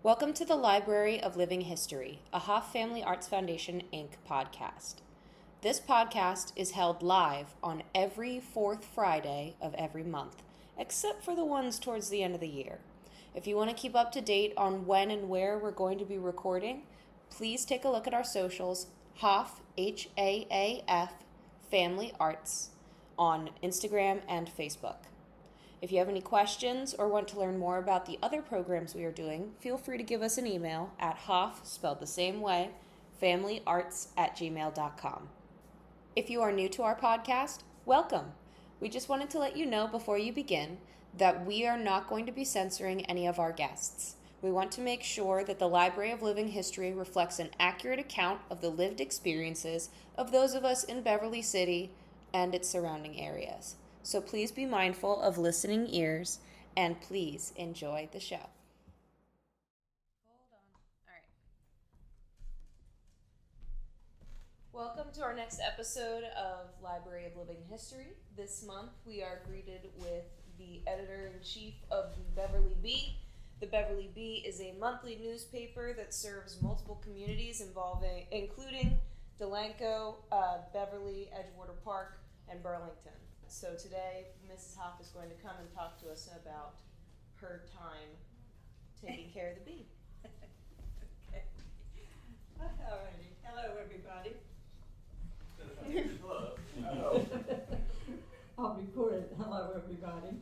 Welcome to the Library of Living History, a Haaf Family Arts Foundation, Inc. podcast. This podcast is held live on every fourth Friday of every month, except for the ones towards the end of the year. If you want to keep up to date on when and where we're going to be recording, please take a look at our socials, Haaf, H-A-A-F, Family Arts, on Instagram and Facebook. If you have any questions or want to learn more about the other programs we are doing, feel free to give us an email at Haaf, spelled the same way, familyarts@gmail.com. If you are new to our podcast, welcome. We just wanted to let you know before you begin that we are not going to be censoring any of our guests. We want to make sure that the Library of Living History reflects an accurate account of the lived experiences of those of us in Beverly City and its surrounding areas. So please be mindful of listening ears, and please enjoy the show. Hold on. All right. Welcome to our next episode of Library of Living History. This month we are greeted with the editor-in-chief of the Beverly Bee. The Beverly Bee is a monthly newspaper that serves multiple communities including Delanco, Beverly, Edgewater Park, and Burlington. So today, Mrs. Haaf is going to come and talk to us about her time taking care of the bee. Okay. Alrighty. Hello, everybody. Hello. I'll record it. Hello, everybody.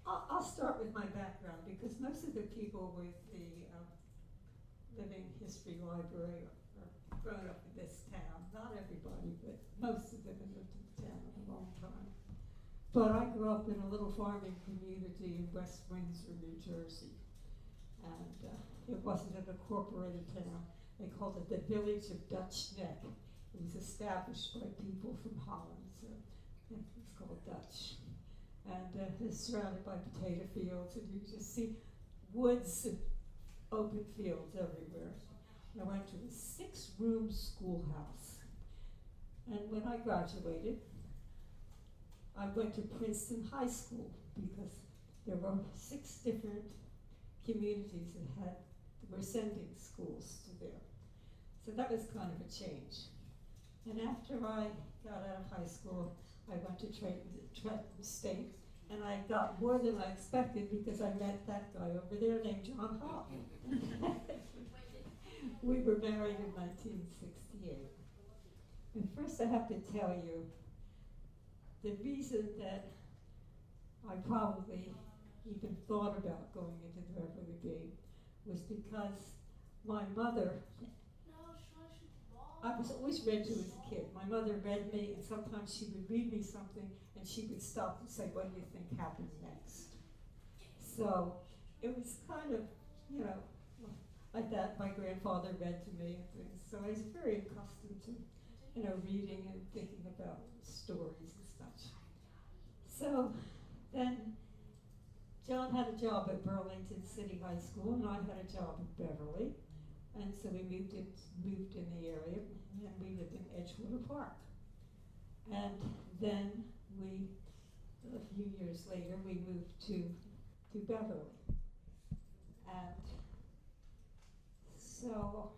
I'll start with my background because most of the people with the Living History Library are grown up in this town. Not everybody, but most of them have lived in the town a long time. But I grew up in a little farming community in West Windsor, New Jersey. And it wasn't an incorporated town. They called it the village of Dutch Neck. It was established by people from Holland, so it was called Dutch. And it's surrounded by potato fields, and you just see woods and open fields everywhere. I went to a 6-room schoolhouse. And when I graduated, I went to Princeton High School because there were 6 different communities that were sending schools to there. So that was kind of a change. And after I got out of high school, I went to Trenton State, and I got more than I expected because I met that guy over there named John Haaf. We were married in 1968. And first I have to tell you, the reason that I probably even thought about going into the Beverly Bee was because my mother, I was always read to as a kid. My mother read me, and sometimes she would read me something, and she would stop and say, "What do you think happened next?" So it was kind of, like that. My grandfather read to me and things. So I was very accustomed to, reading and thinking about stories and such. So then John had a job at Burlington City High School, and I had a job at Beverly. And so we moved in the area, and we lived in Edgewater Park. And then a few years later, we moved to Beverly. And so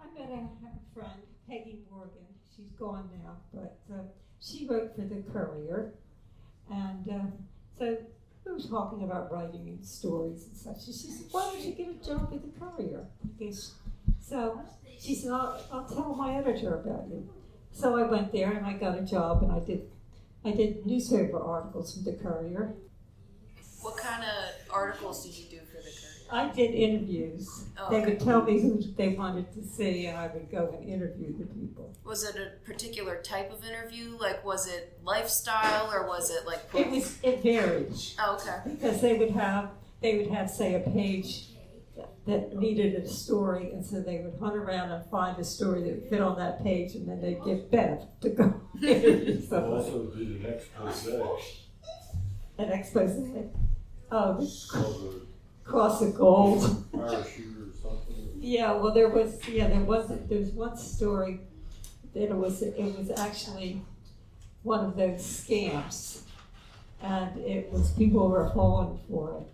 I met a friend, Peggy Morgan. She's gone now, but she wrote for the Courier. And so we were talking about writing and stories and such. And she said, "Why don't you get a job with the Courier?" So she said, I'll tell my editor about you. So I went there and I got a job, and I did newspaper articles for the Courier. What kind of articles did you do for the Courier? I did interviews. Oh, They would tell me who they wanted to see, and I would go and interview the people. Was it a particular type of interview? Like, was it lifestyle, or was it like... It varied. Oh, okay. Because they would have, say, a page that needed a story, and so they would hunt around and find a story that would fit on that page, and then they'd give Bev to go interview somebody. Also did an expose. An expose? Oh, Cross of Gold. Parachute or something. Yeah, well, there was one story that it was actually one of those scams, and it was people were falling for it.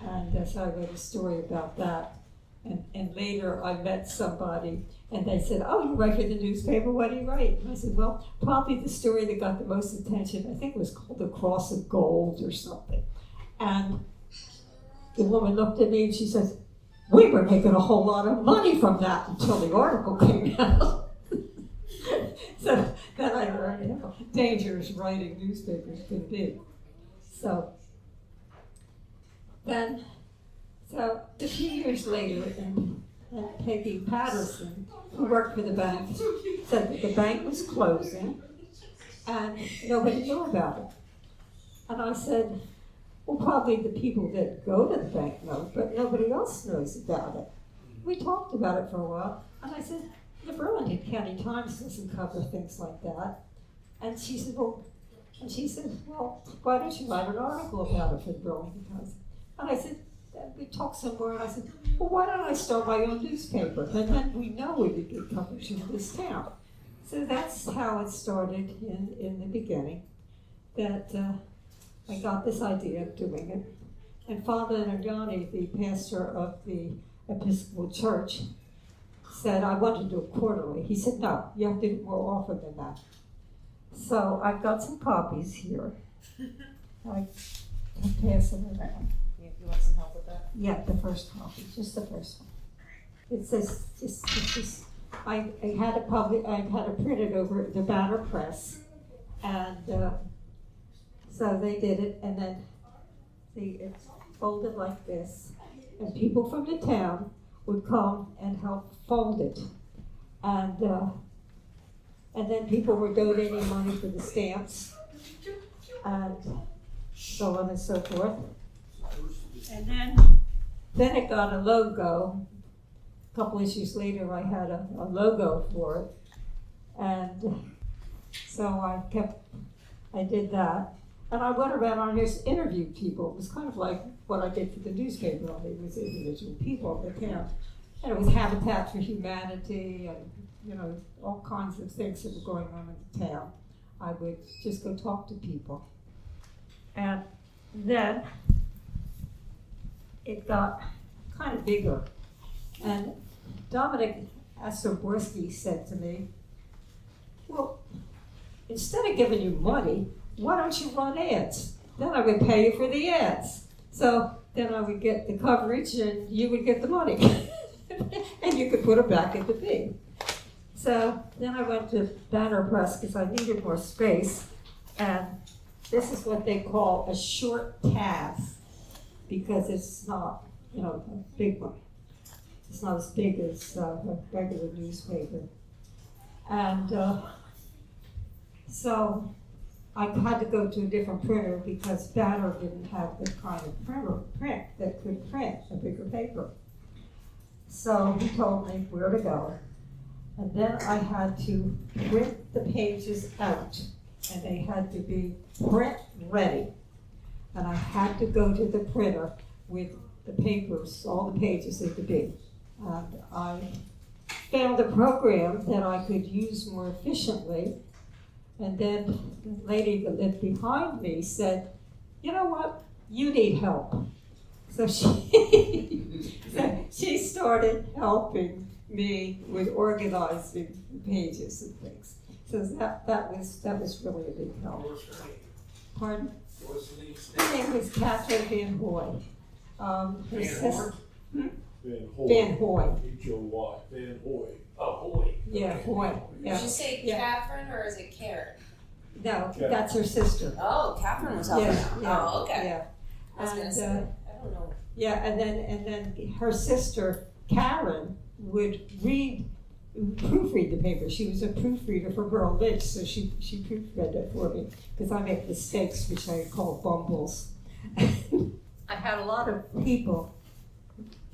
And so I wrote a story about that. And later I met somebody and they said, "Oh, you write for the newspaper, what do you write?" And I said, "Well, probably the story that got the most attention, I think it was called The Cross of Gold or something." And the woman looked at me and she says, "We were making a whole lot of money from that until the article came out." So then I learned how dangerous writing newspapers can be. So a few years later, and Peggy Patterson, who worked for the bank, said that the bank was closing and nobody knew about it. And I said, "Well, probably the people that go to the bank know, but nobody else knows about it." We talked about it for a while, and I said, "The Burlington County Times doesn't cover things like that." And she said, "Well," why don't you write an article about it for the Burlington Times?" And I said, we talked somewhere, and I said, "Well, why don't I start my own newspaper? And then we know we could get coverage in this town." So that's how it started in the beginning, that I got this idea of doing it. And Father Narjani, the pastor of the Episcopal Church, said, "I want to do it quarterly." He said, "No, you have to do it more often than that." So I've got some copies here. I can pass them around. You want some help with that? Yeah, the first copy, just the first one. It says, I had it printed over at the Banner Press, and so they did it, and then it's folded like this, and people from the town would come and help fold it, and then people were donating money for the stamps, and so on and so forth. And then it got a logo. A couple issues later, I had a logo for it, and so I did that, and I went around and just interviewed people. It was kind of like what I did for the newspaper. It was individual people in the town, and it was Habitat for Humanity, and all kinds of things that were going on in the town. I would just go talk to people, and then it got kind of bigger. And Dominic Asoborski said to me, "Well, instead of giving you money, why don't you run ads? Then I would pay you for the ads. So then I would get the coverage and you would get the money." And you could put it back in the Bee. So then I went to Banner Press because I needed more space. And this is what they call a short tab, because it's not, a big one. It's not as big as a regular newspaper. And so I had to go to a different printer because Banner didn't have the kind of print that could print a bigger paper. So he told me where to go. And then I had to print the pages out, and they had to be print ready. And I had to go to the printer with the papers, all the pages of the Bee. And I found a program that I could use more efficiently. And then the lady that lived behind me said, "You know what? You need help." So she started helping me with organizing the pages and things. So that was really a big help. What's her name? Pardon? What's the name's Her name was Catherine Van Hoy. Her sister. Van Hoy. Van Hoy. H-O-Y. Van Hoy. Oh, Hoy. Yeah, Hoy. Yeah. Did you say Yeah. Catherine or is it Karen? No, that's her sister. Oh, Catherine was helping out. Yeah, Oh, okay. yeah. I was gonna say, I don't know. Yeah, and then her sister Karen would proofread the paper. She was a proofreader for Burlington, so she proofread it for me because I make mistakes, which I call bumbles. I had a lot of people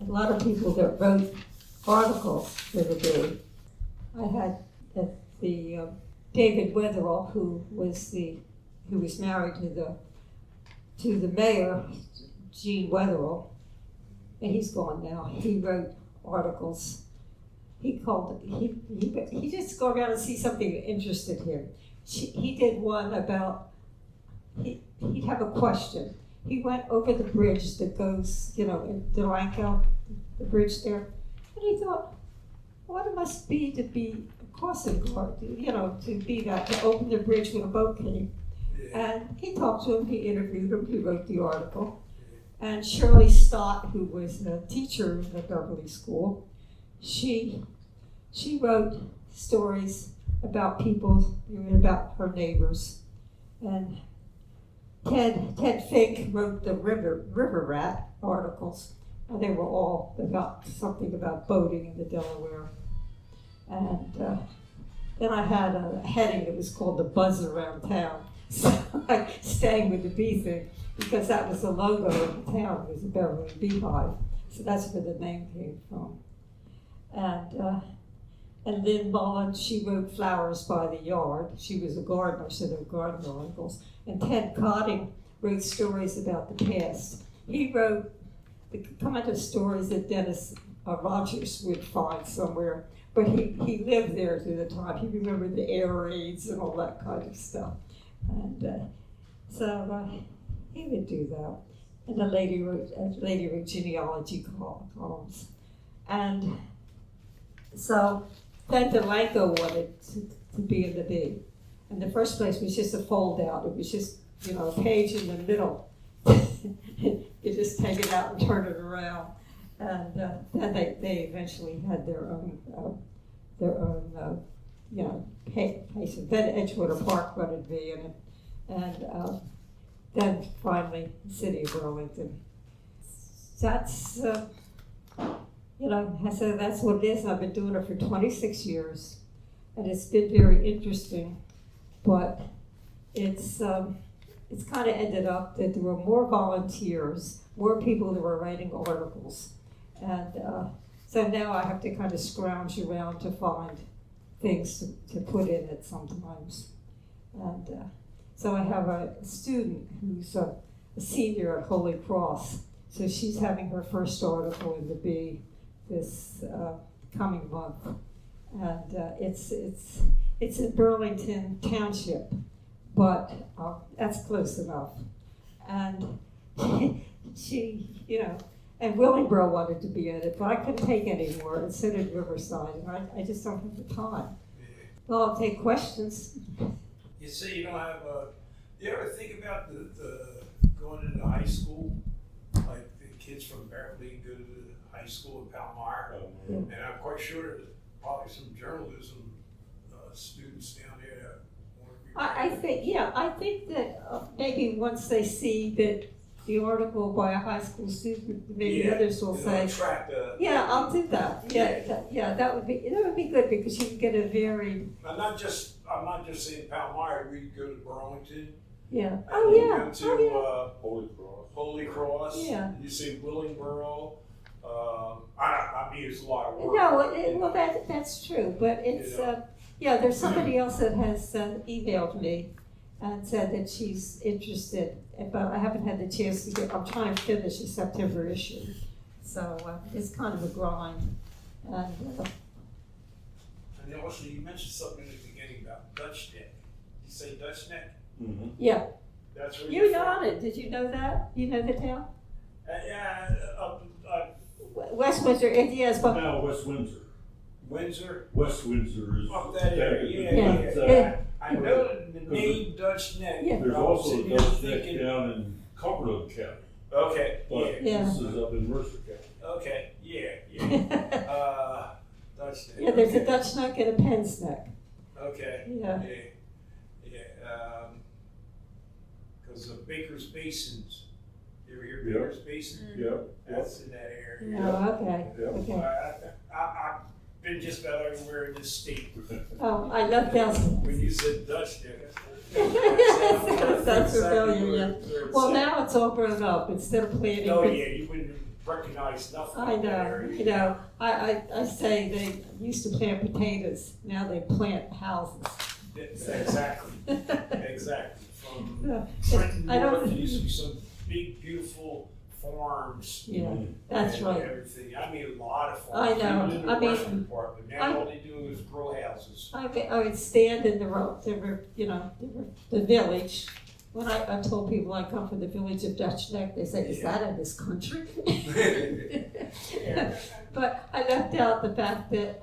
that wrote articles for the Bee. I had the David Wetherall, who was married to the mayor, Gene Wetherall, and he's gone now. He wrote articles. He just go around and see something that interested him. He did one about, he'd have a question, he went over the bridge that goes, in Delanco, the bridge there, and he thought, what it must be to be a crossing guard, to be that, to open the bridge when a boat came. And he talked to him, he interviewed him, he wrote the article. And Shirley Stott, who was a teacher in the Beverly School, she wrote stories about people, about her neighbors. And Ted Fink wrote the River Rat articles, and they were all about something about boating in the Delaware. And then I had a heading that was called The Buzz Around Town. So I staying with the bee thing, because that was the logo of the town, it was the Beverly Bee Hive. So that's where the name came from. And Lynn Mullen, she wrote Flowers by the Yard. She was a gardener, so they were garden articles. And Ted Cotting wrote stories about the past. He wrote the kind of stories that Dennis Rogers would find somewhere, but he lived there through the time. He remembered the air raids and all that kind of stuff. And so he would do that. And the lady wrote genealogy columns. And so then Delanco wanted to be in the Bee. And the first place was just a fold out. It was just, a page in the middle. You just take it out and turn it around. And then they eventually had their own place. Then Edgewater Park wanted to be in it. And then finally, the city of Burlington. That's, so that's what it is. I've been doing it for 26 years. And it's been very interesting. But it's kind of ended up that there were more volunteers, more people that were writing articles. And so now I have to kind of scrounge around to find things to put in it sometimes. And so I have a student who's a senior at Holy Cross. So she's having her first article in the Bee this coming month. And it's in Burlington Township, but that's close enough. And she, and Willingboro wanted to be in it, but I couldn't take any more, and so did Riverside, and I just don't have the time. Well, I'll take questions. You say you don't have you ever think about the going into high school? Like the kids from Beverly go to high school in Palmyra, and I'm quite sure there's probably some journalism students down there that want to be. I think that maybe once they see that the article by a high school student, maybe others will say, I'll do that. That would be good, because you can get a very. I'm not just saying Palmyra. We go to Burlington. Yeah. Go to Holy Cross. Holy Cross. Yeah. You say Willingboro. I mean, it's a lot of work. No, that's true, but it's there's somebody else that has emailed me and said that she's interested, but I haven't had the chance to get. I'm trying to finish the September issue, so it's kind of a grind. And then also you mentioned something in the beginning about Dutch Neck. You say Dutch Neck? Mm-hmm. Yeah. That's where you nodded. Did you know that? You know the town? West Windsor, yes, but Now West Windsor. Windsor? West Windsor is Up that area, yeah. I know the name Dutch Neck. Yeah. There's also a Dutch Neck down in Cumberland County. Okay, But this is up in Mercer County. Okay, Dutch Neck. Yeah, there's a Dutch Neck and a Penn's Neck. Okay. Yeah. Because Baker's Basins. You ever hear Baker's Basin? Yeah. That's in that area. Oh, okay. Yeah. Okay. I've been just about everywhere in this state. Oh, I love Delson. When you said Dutch Neck, That's familiar, yeah. Well, now it's all grown up. Instead of planting. Oh, yeah, you wouldn't recognize nothing. I know. I say they used to plant potatoes. Now they plant houses. Exactly. From Trenton I don't. North, there used to be some big, beautiful farms. Yeah, that's and right. Everything. I mean, a lot of I farms. know. Even in the western part, but now all they do is grow houses. I would stand in the village, when I told people I come from the village of Dutch Neck, they say, is that in this country? But I left out the fact that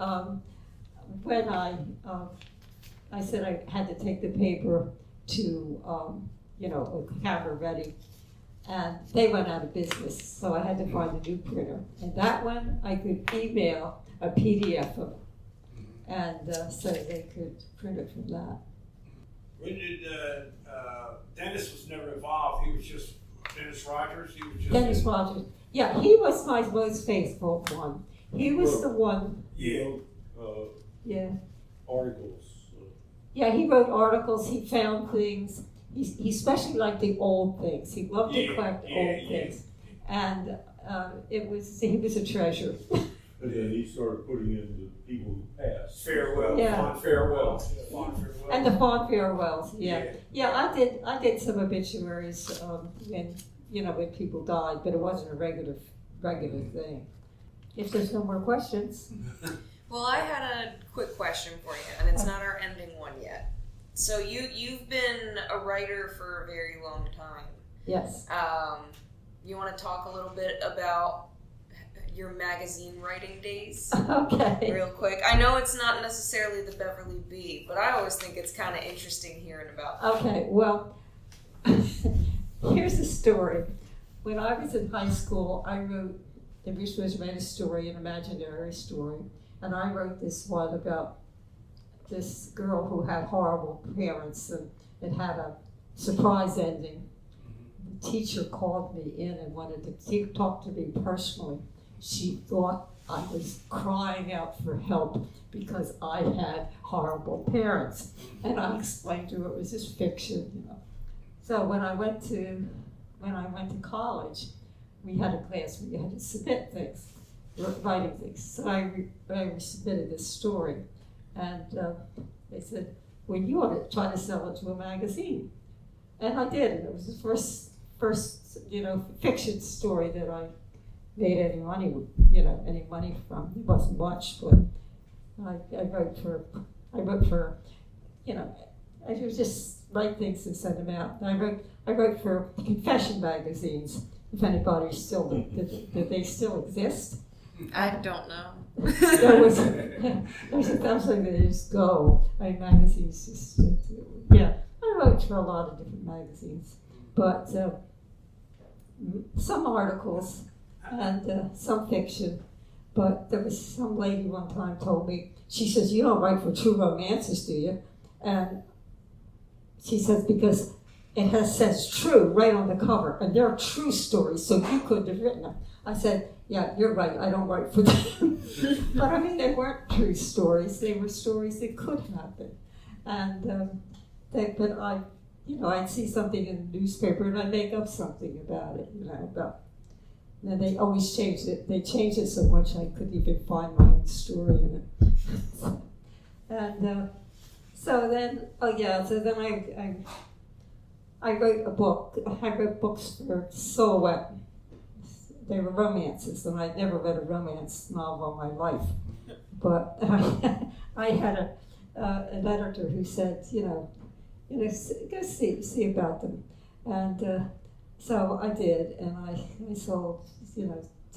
when I said I had to take the paper to, a camera ready, and they went out of business, so I had to find a new printer. And that one, I could email a PDF of, and so they could print it from that. When did Dennis was never involved? He was just Dennis Rogers. He was just Dennis Rogers. Yeah, he was my most faithful one. He was the one. Yeah. Yeah. Articles. Yeah, he wrote articles. He found things. He especially liked the old things. He loved to collect old things, and he was a treasure. And then he started putting in the people who passed. Farewell. Yeah. Fond farewell. Fond farewell. And the fond farewells. Yeah. I did some obituaries when people died, but it wasn't a regular thing. If there's no more questions. Well, I had a quick question for you, and it's not our ending one yet. So you've been a writer for a very long time. Yes. You want to talk a little bit about your magazine writing days? Okay. Real quick. I know it's not necessarily the Beverly Bee, but I always think it's kind of interesting hearing about that. Okay, well, here's a story. When I was in high school, I wrote, we were supposed to write a story, an imaginary story, and I wrote this one about this girl who had horrible parents, and it had a surprise ending. The teacher called me in and wanted to talk to me personally. She thought I was crying out for help because I had horrible parents. And I explained to her it was just fiction, So when I went to college, we had a class where you had to submit things, writing things. So I submitted this story, and they said, well, you ought to try to sell it to a magazine. And I did, and it was the first fiction story that I made any money from. It wasn't much, but I wrote for, I would just write things and send them out. And I wrote for confession magazines, if anybody still, did they still exist? I don't know. There was a something that is Go. Magazines just, I wrote for a lot of different magazines, but some articles and some fiction. But there was some lady one time told me, she says, you don't write for true romances, do you? And she says, because it says true right on the cover, and they're true stories, so you couldn't have written them. I said, yeah, you're right, I don't write for them. But they weren't true stories, they were stories that could happen. And I'd see something in the newspaper and I'd make up something about it, and they always changed it. They changed it so much I couldn't even find my own story in it. And so then I wrote a book. I wrote books for Silhouette. They were romances, and I'd never read a romance novel in my life. But I had an editor who said, go see about them. And so I did, and I sold, 2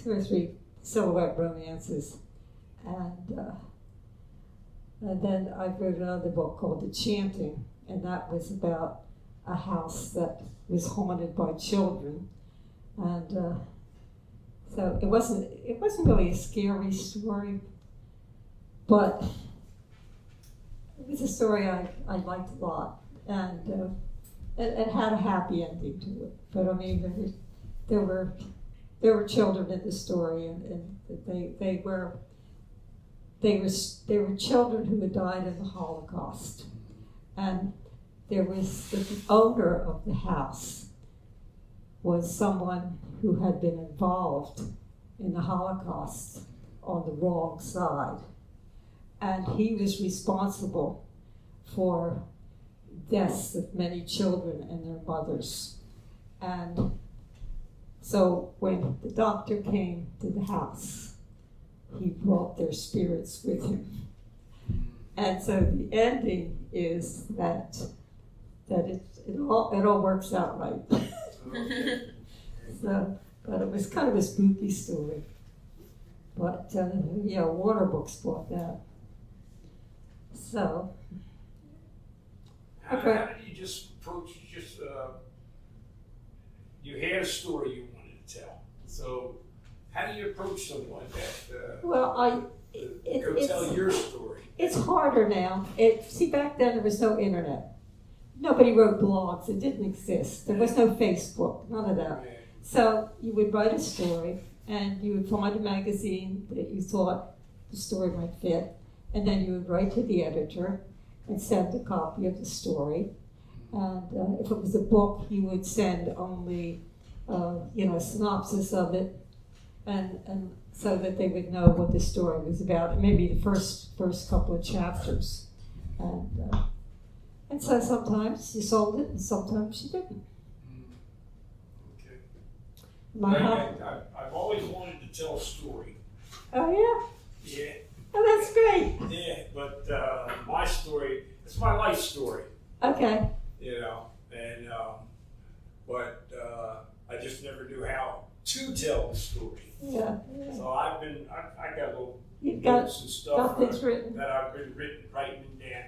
or 3 Silhouette romances. And then I wrote another book called The Chanting, and that was about a house that was haunted by children. And so it wasn't really a scary story, but it was a story I liked a lot, and it had a happy ending to it. But there were children in the story, and they were children who had died in the Holocaust, and there was the owner of the house was someone who had been involved in the Holocaust on the wrong side. And he was responsible for deaths of many children and their mothers. And so when the doctor came to the house, he brought their spirits with him. And so the ending is that that it all works out right. Okay. So, but it was kind of a spooky story. But Water Books bought that. So, How okay. did you just approach? You had a story you wanted to tell. So, how do you approach someone that Well, go tell your story? it's harder now. See, back then there was no internet. Nobody wrote blogs. It didn't exist. There was no Facebook. None of that. So you would write a story, and you would find a magazine that you thought the story might fit, and then you would write to the editor and send a copy of the story. And if it was a book, you would send only, a synopsis of it, and so that they would know what the story was about, and maybe the first couple of chapters. And so sometimes you sold it, and sometimes you didn't. Okay. I've always wanted to tell a story. Oh yeah. Yeah. Oh, that's great. Yeah, but my story, it's my life story. Okay. But I just never knew how to tell the story. Yeah. So I got little You've notes and stuff things written. that I've been writing down.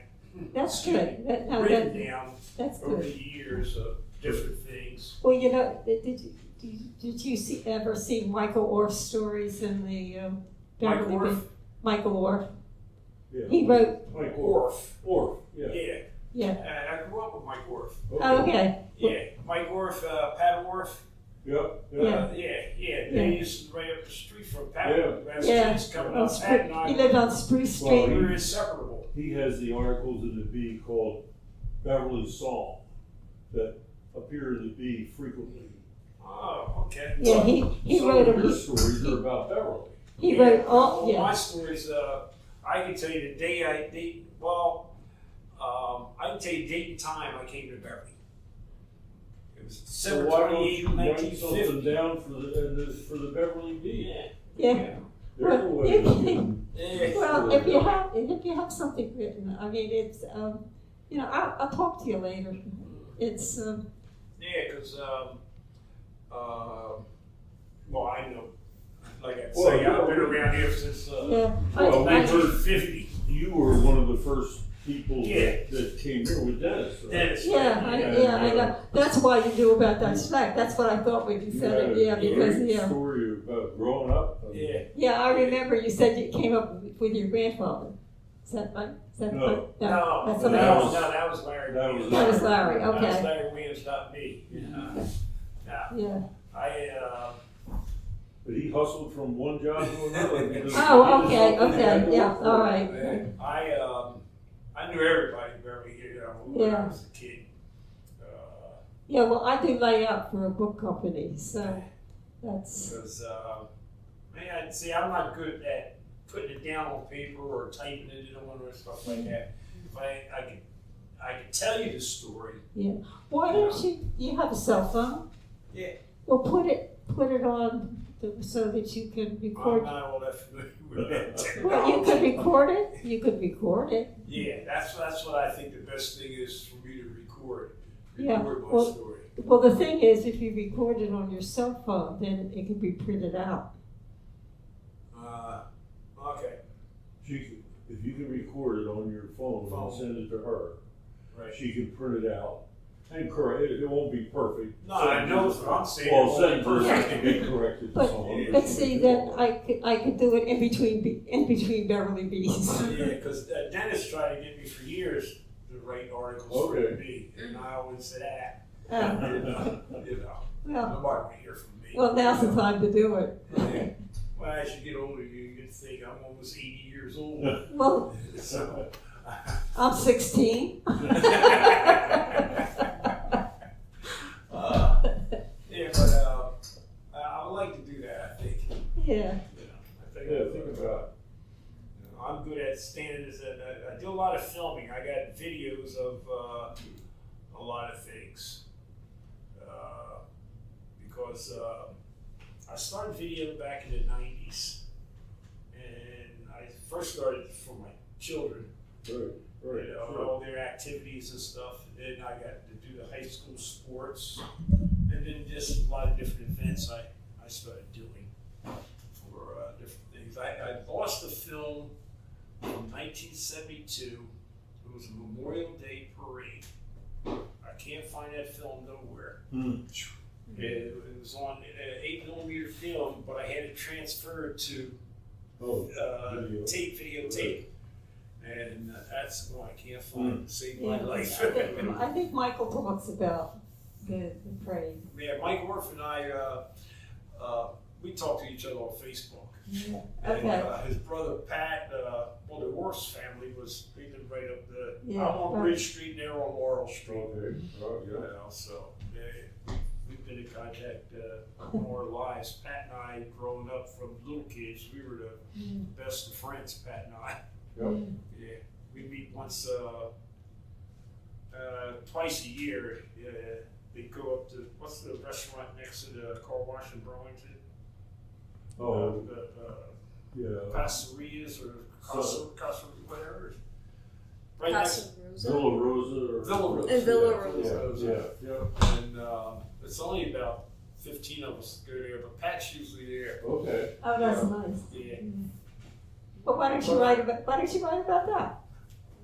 That's good. Written down That's over good. the years of different things. Well, did you ever see Michael Orff's stories in the Beverly Mike Orff? Bee? Michael Orff. Yeah. He wrote. Mike Orff. Yeah. Yeah. Yeah. I grew up with Mike Orff. Oh, okay. Yeah. Mike Orff, Pat Orff. Yep. Yeah. They used to right up the street from Pat. Yeah. Yeah. Coming On up Spruce- Pat and I. he lived on Spruce Well, Street. We were inseparable. He has the articles in the Bee called Beverly Song that appear in the Bee frequently. Oh, okay. Yeah, he Some wrote of them. your stories are about Beverly. He wrote all. Well, Yeah. my stories, I can tell you the day I can tell you date and time I came to Beverly. It was So December why don't 28, you write 1950. something down for the Beverly Bee? Yeah. There's a way to Yeah. Well, if you have something written, I mean, it's I'll talk to you later. It's Yeah, because I know, like I Well, say, yeah, I've been around here since yeah. well, we heard 1950. you were one of the first people Yeah. that came here with Dennis. Right? Dennis. I know. That's why you knew about that snack. That's what I thought when you said it. Yeah, because great story about growing up. Yeah. Yeah, I remember you said you came up with your grandfather. Is that right? Is that No. right? No, that's that somebody else. was Larry. That Williams. was That was Larry. That was Okay. Larry Williams, not me. Yeah. But he hustled from one job to another. because Oh, he needed okay, something he had okay, to yeah, work for. all right. I knew everybody in Beverly here when I Yeah. was a kid. Yeah, well, I do layout for a book company, so that's. Because, see, I'm not good at putting it down on paper or typing it in one or stuff like that. If I could tell you the story. Why don't you have a cell phone? Yeah. Well, put it on so that you can I'm record. not all that familiar with that Well, you could technology. record it. You could record it. Yeah, that's what I think the best thing is for me to record. Yeah, Record my well- story. Well, the thing is, if you record it on your cell phone, then it can be printed out. Okay. If you can record it on your phone and send it to her, Right. she can print it out and correct it. It won't be perfect. No, I know what I'm saying. Well, It won't be sentences perfect. can be corrected. But- so But see, then I could do it in between Beverly Bees. Yeah, because Dennis tried to get me for years to write articles for me, and I always said, Well, nobody will hear from me. well, now's the time to do it. Yeah. Well, as you get older, you think I'm almost 80 years old. Well, So, I'm 16. yeah, but I would like to do that, I think. Yeah. I think about I'm good at standing I do a lot of filming. I got videos of a lot of things. Because I started video back in the 90s. And I first started for my children, Right. all their activities and stuff. And then I got the do the high school sports, and then just a lot of different events I started doing for different things. I lost a film from 1972. It was a Memorial Day parade. I can't find that film nowhere. It was on 8mm film, but I had it transferred to videotape. And that's the one I can't find to save my life. I think Michael talks about the parade. Yeah, Mike Orff and I, we talk to each other on Facebook. Yeah. And Okay. his brother Pat, the Orff's family was living right up the. Yeah, I'm on right. Bridge Street, and they're on Laurel Street. Okay, oh, You know, so we've been in contact more lives. Pat and I, growing up from little kids, we were the best of friends. Pat and I. Yep. Yeah, we meet once, twice a year. They go up to, what's the restaurant next to the car wash in Burlington? Oh, The yeah. Passerias or So- Casa, whatever. Right Casa next Rosa. Villa Rosa or? Villa Rosa. And Villa Yeah, Rosa. yeah. And it's only about 15 of us go there, but Pat's usually there. Okay. Oh, that's nice. Yeah. But why don't you write about that?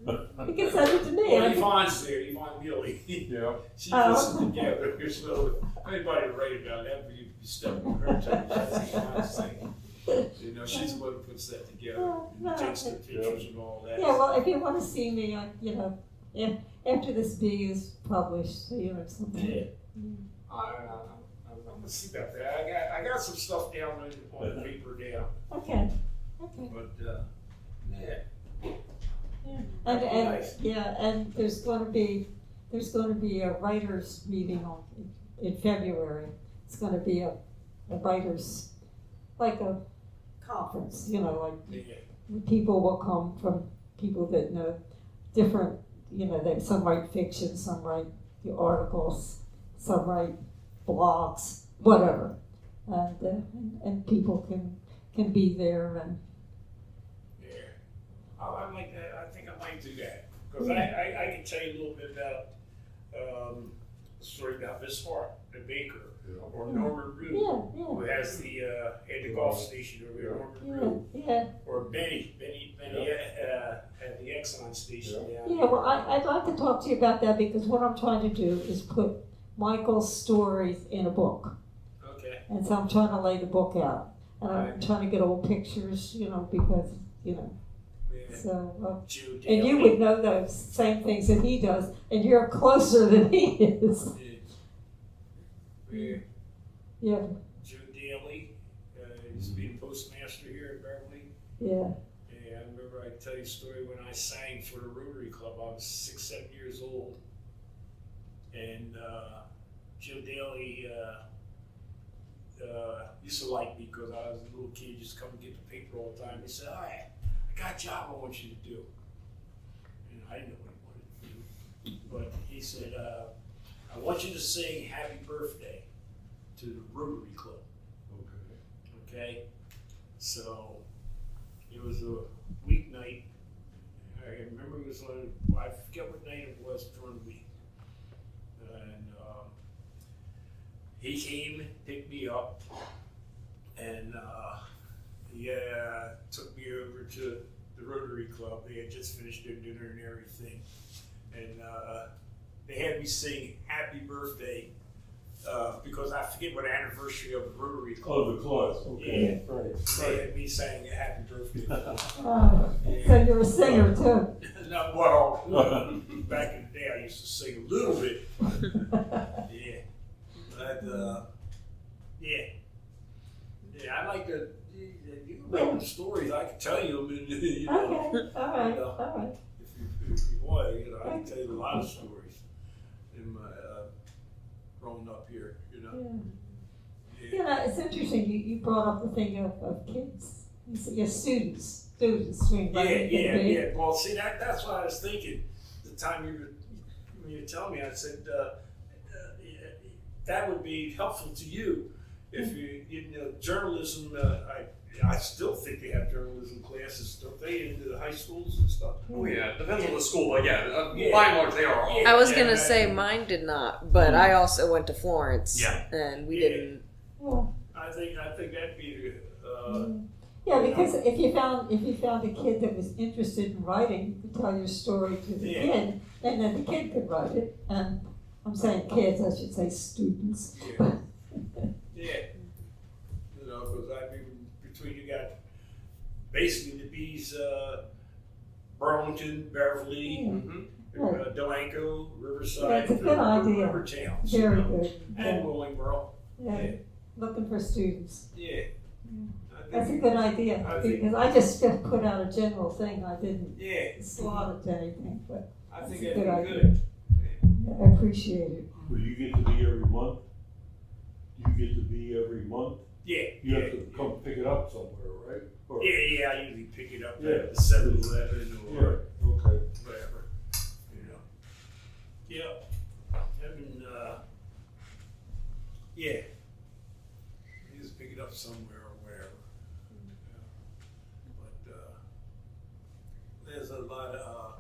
You can send it to me. Well, Yvonne's there, Yvonne Gilly. Yeah. She Oh, puts it okay. together, so anybody to write about that, you step on her toes, that's Yvonne's thing. You know, she's the one who puts that together, Oh, no, and takes the okay. pictures and all that. Yeah, well, if you want to see me, after this big is published, something. Yeah. I'm gonna see about that. I got some stuff down on paper now, Okay. but yeah. And Nice. and there's going to be a writers meeting in February. It's going to be a writers, like a conference, Yeah. people will come from people that know different, some write fiction, some write the articles, some write blogs, whatever, and people can be there and. Yeah. I like that. I think I might do that because I can tell you a little bit about the story about Miss Hart, the baker, or Norman Root, who has the golf station over there, Norman Root. Yeah. Or Benny at the Exxon station down Yeah, there. well, I'd like to talk to you about that because what I'm trying to do is put Michael's stories in a book. Okay. And so I'm trying to lay the book out. And I'm Right. trying to get old pictures, because, Yeah. so. Joe And you Daly. would know those same things that he does, and you're closer than he is. Yeah. Yeah, Joe Daly used to be the postmaster here at Beverly. yeah. Yeah, I remember I tell you a story when I sang for the Rotary Club. I was 6, 7 years old, and Joe Daly used to like me because I was a little kid, just come and get the paper all the time. He said, "I got a job I want you to do." And I didn't know what he wanted to do, but he said, "I want you to sing Happy Birthday to the Rotary Club." Okay, so it was a weeknight. I remember it was on, I forget what night it was during the week. And he came, picked me up, and he took me over to the Rotary Club. They had just finished their dinner and everything. And they had me sing Happy Birthday. Because I forget what anniversary of the Rotary Club. Oh, the class, okay. Yeah. Right. They had me saying a happy birthday. So you're a singer too. No, well, back in the day I used to sing a little bit. Yeah. But, yeah, I like to, you can write the stories, I can tell you them, Okay, all right, all right. If you want, I can tell you a lot of stories in my, growing up here, Yeah. It's interesting, you brought up the thing of kids, your students swing right. Yeah. Well, see, that's what I was thinking. The time when you were telling me, I said that would be helpful to you if you journalism. I still think they have journalism classes, don't they, in the high schools and stuff? Oh yeah, depends on the school, but yeah, Yeah. by and large they are all. I was gonna say mine did not, but I also went to Florence. Yeah. And we Yeah. didn't. Yeah. I think that'd be Yeah, because if you found a kid that was interested in writing, you could tell your story to the Yeah. kid, and then the kid could write it. And I'm saying kids, I should say students. yeah. Yeah. You know, because I mean, between you got basically the Bees, Burlington, Beverly, Mm-hmm. Delanco, Riverside, That's a good idea. river towns, Very you know, good. and Yeah. Willingboro. Yeah. Looking for students. Yeah. That's a good idea, I think- because I just put out a general thing, I didn't Yeah. slot it to anything, but I That's think a that'd good be idea. good. I appreciate it. Well, you get to be every month? You get to be every month? Yeah. You have to come pick it up somewhere, right? Or- Yeah, I usually pick it up Yeah. at the 7-Eleven Yeah, or okay. whatever, you know. Yeah, having, yeah. You just pick it up somewhere or wherever. Yeah. But, there's a lot of,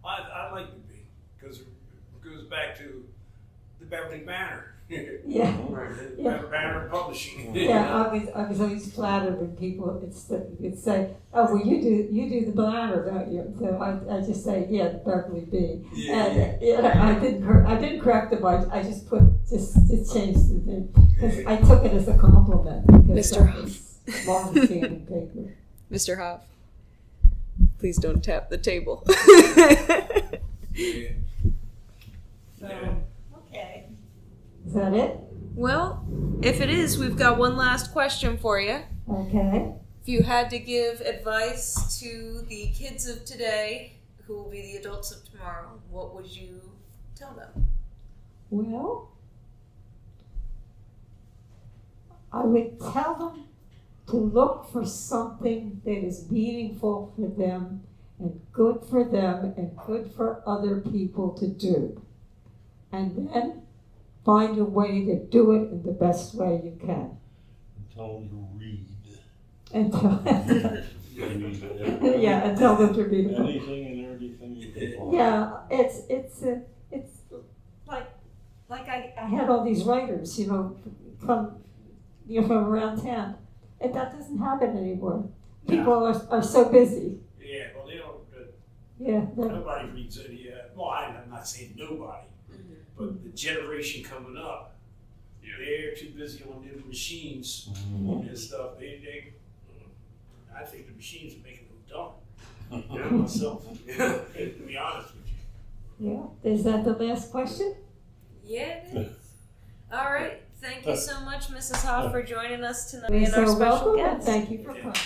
I like the bee, because it goes back to the Beverly Banner. Yeah. Beverly Banner Publishing. Yeah, I was always flattered when people would say, "Oh, well, you do the banner, don't you?" So I just say, "Yeah, the Beverly Bee." Yeah. And I didn't correct them. I just changed the thing because I took it as a compliment. Because Mr. that was long-standing paper. Mr. Haaf, please don't tap the table. Yeah. So okay, is that it? Well, if it is, we've got one last question for you. Okay. If you had to give advice to the kids of today, who will be the adults of tomorrow, what would you tell them? Well, I would tell them to look for something that is meaningful for them and good for them and good for other people to do. And then find a way to do it in the best way you can. Tell them to read. And tell, yeah, and tell them to read a book. Anything and everything you can find. Yeah, it's like I had all these writers, from around town, and that doesn't happen anymore. People are so busy. Yeah, well, they don't, Yeah, nobody reads any, well, I'm not saying nobody, but the generation coming up, they're too busy on their machines and stuff. I think the machines are making them dumb. Myself, to be honest with you. yeah. Is that the last question? Yeah, it is. All right. Thank you so much, Mrs. Haaf, for joining us tonight You're and our so special welcome, and guest. thank you for coming.